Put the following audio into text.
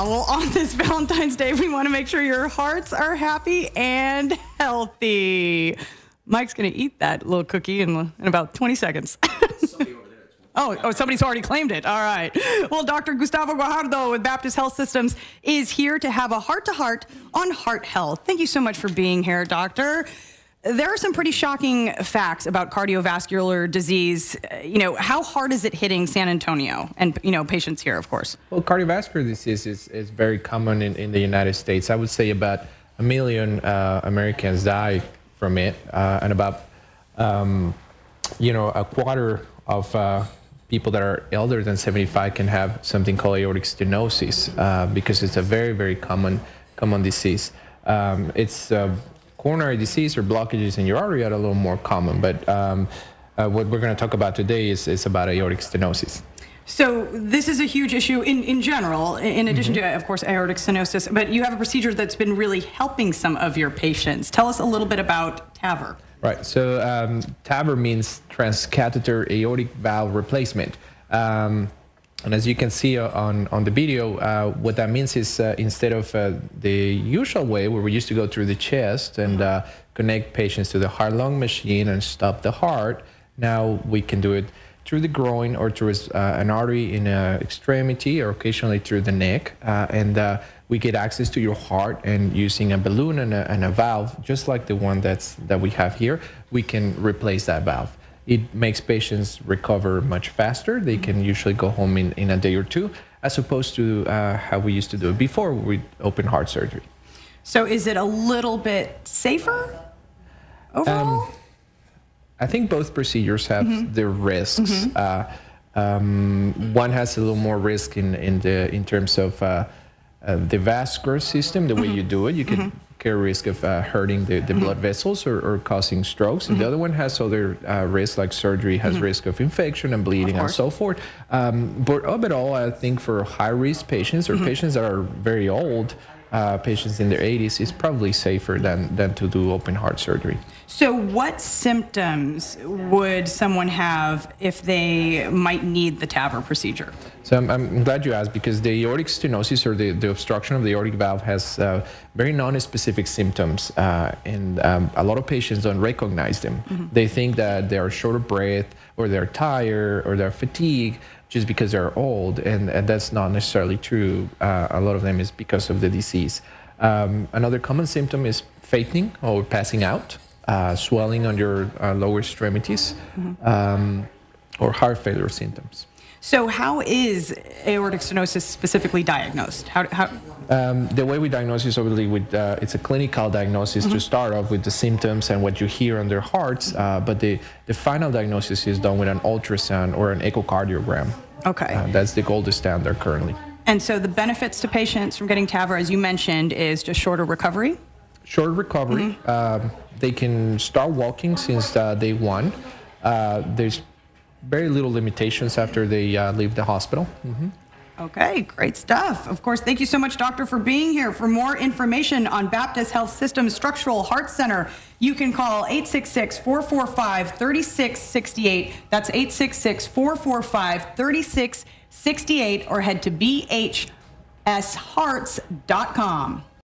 Well, on this Valentine's Day, we want to make sure your hearts are happy and healthy. Mike's going to eat that little cookie in about 20 seconds. Oh, somebody's already claimed it. All right. Well, Dr. Gustavo Guajardo with Baptist Health Systems is here to have a heart-to-heart on heart health. Thank you so much for being here, doctor. There are some pretty shocking facts about cardiovascular disease. How hard is it hitting San Antonio and, patients here, of course? Well, cardiovascular disease is very common in the United States. I would say about 1 million Americans die from it, and about, a quarter of people that are older than 75 can have something called aortic stenosis because it's a very, very common disease. It's coronary disease or blockages in your artery are a little more common, but what we're going to talk about today is about aortic stenosis. So this is a huge issue in general, in addition to, of course, aortic stenosis, but you have a procedure that's been really helping some of your patients. Tell us a little bit about TAVR. Right, so TAVR means transcatheter aortic valve replacement. And as you can see on the video, what that means is instead of the usual way where we used to go through the chest and connect patients to the heart-lung machine and stop the heart, now we can do it through the groin or through an artery in an extremity or occasionally through the neck. And we get access to your heart, and using a balloon and a valve, just like the one that we have here, we can replace that valve. It makes patients recover much faster. They can usually go home in a day or two, as opposed to how we used to do it before with open heart surgery. So is it a little bit safer overall? I think both procedures have their risks. One has a little more risk in terms of the vascular system, the way you do it. You can carry risk of hurting the blood vessels or causing strokes. And the other one has other risks, like surgery has risk of infection and bleeding and so forth. But overall, I think for high-risk patients or patients that are very old, patients in their 80s, it's probably safer than to do open heart surgery. So what symptoms would someone have if they might need the TAVR procedure? So I'm glad you asked, because the aortic stenosis, or the obstruction of the aortic valve, has very non-specific symptoms, and a lot of patients don't recognize them. They think that they're short of breath, or they're tired, or they're fatigued, just because they're old, and that's not necessarily true. A lot of them is because of the disease. Another common symptom is fainting or passing out, swelling on your lower extremities, or heart failure symptoms. So how is aortic stenosis specifically diagnosed? The way we diagnose is obviously with, it's a clinical diagnosis to start off with the symptoms and what you hear on their hearts, but the final diagnosis is done with an ultrasound or an echocardiogram. Okay. That's the gold standard currently. And so the benefits to patients from getting TAVR, as you mentioned, is just shorter recovery? Shorter recovery. They can start walking since day one. There's very little limitations after they leave the hospital. Okay, great stuff. Of course, thank you so much, doctor, for being here. For more information on Baptist Health Systems Structural Heart Center, you can call 866-445-3668. That's 866-445-3668, or head to bhshearts.com.